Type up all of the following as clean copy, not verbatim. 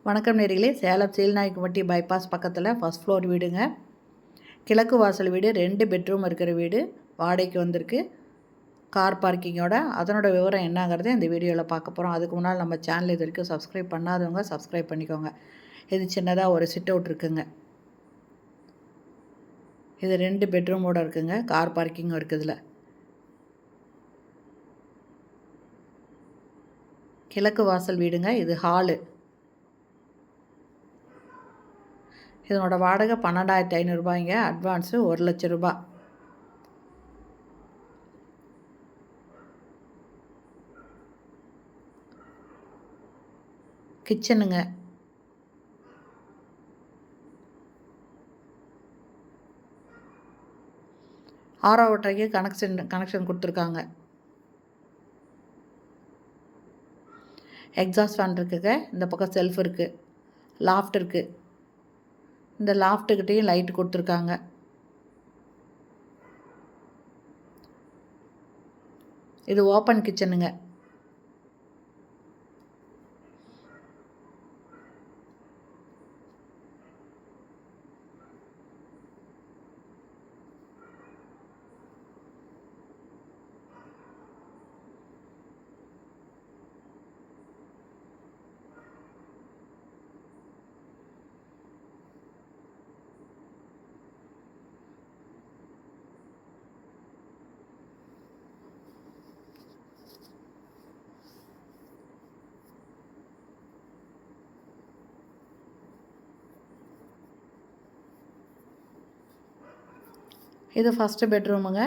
வணக்கம் நேயர்களே, சேலம் சீல்நாயக்கன்பட்டி பைபாஸ் பக்கத்தில் ஃபஸ்ட் ஃப்ளோர் வீடுங்க. கிழக்கு வாசல் வீடு, 2 பெட்ரூம் இருக்கிற வீடு வாடகைக்கு வந்திருக்கு. கார் பார்க்கிங்கோட. அதனோட விவரம் என்னங்கிறத இந்த வீடியோவில் பார்க்க போகிறோம். அதுக்கு முன்னால் நம்ம சேனல் இது வரைக்கும் சப்ஸ்கிரைப் பண்ணாதவங்க சப்ஸ்கிரைப் பண்ணிக்கோங்க. இது சின்னதாக ஒரு சிட் அவுட் இருக்குங்க. இது 2 பெட்ரூமோடு இருக்குங்க. கார் பார்க்கிங்கும் இருக்குது. இதில் கிழக்கு வாசல் வீடுங்க. இது ஹாலு. இதனோட வாடகை 12,500 ரூபாய்ங்க. அட்வான்ஸு 1,00,000 ரூபா. கிச்சனுங்க. ஆரோ வாட்டருக்கு கனெக்ஷன் கொடுத்துருக்காங்க. எக்ஸாஸ்ட் ஃபேன் இருக்குங்க. இந்த பக்கம் செல்ஃப் இருக்குது. லாஃப்ட் இருக்குது. இந்த லாஃப்ட்டுக்கிட்டேயும் லைட் கொடுத்துருக்காங்க. இது ஓப்பன் கிச்சனுங்க. இது ஃபஸ்ட்டு பெட்ரூமுங்க.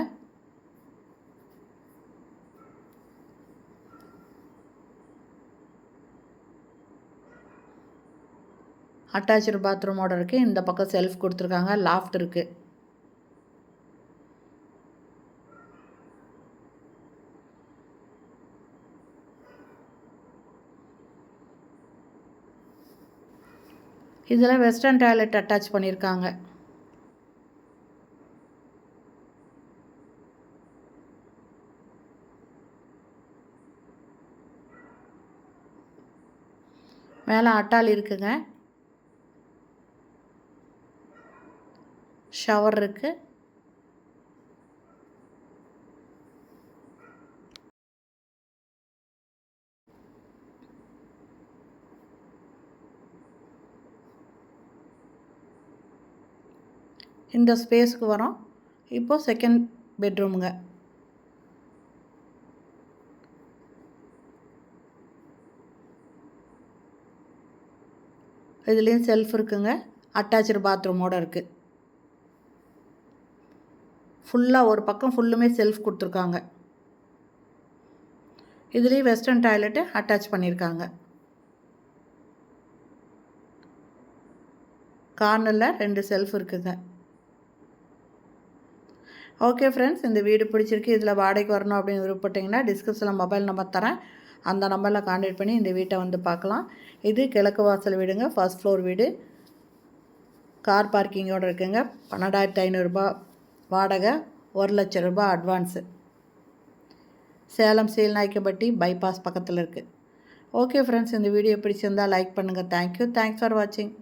அட்டாச்சு பாத்ரூமோடு இருக்குது. இந்த பக்கம் செல்ஃப் கொடுத்துருக்காங்க. லாஃப்ட் இருக்குது. இதில் வெஸ்டர்ன் டாய்லெட் அட்டாச் பண்ணியிருக்காங்க. மேலே அட்டால் இருக்குங்க. ஷவர் இருக்குது. இந்த ஸ்பேஸுக்கு வரோம். இப்போது செகண்ட் பெட்ரூமுங்க. இதுலேயும் செல்ஃப் இருக்குங்க. அட்டாச்சு பாத்ரூமோடு இருக்குது. ஃபுல்லாக ஒரு பக்கம் ஃபுல்லுமே செல்ஃப் கொடுத்துருக்காங்க. இதுலேயும் வெஸ்டர்ன் டாய்லெட்டு அட்டாச் பண்ணியிருக்காங்க. கார்னரில் 2 செல்ஃப் இருக்குங்க. ஓகே ஃப்ரெண்ட்ஸ், இந்த வீடு பிடிச்சிருக்கு. இதில் வாடகைக்கு வரணும் அப்படின்னு விருப்பப்பட்டிங்கன்னா டிஸ்கிரிப்ஷனில் மொபைல் நம்பர் தரேன். அந்த நம்பரில் கான்டாக்ட் பண்ணி இந்த வீட்டை வந்து பார்க்கலாம். இது கிழக்கு வாசல் வீடுங்க. ஃபர்ஸ்ட் ஃப்ளோர் வீடு. கார் பார்க்கிங்கோடு இருக்குங்க. 12,500 ரூபா வாடகை, 1,00,000 ரூபா அட்வான்ஸு. சேலம் சீல்நாயக்கன்பட்டி பைபாஸ் பக்கத்தில் இருக்குது. ஓகே ஃப்ரெண்ட்ஸ், இந்த வீடியோ பிடிச்சிருந்தால் லைக் பண்ணுங்கள். தேங்க்யூ. தேங்க்ஸ் ஃபார் வாட்சிங்.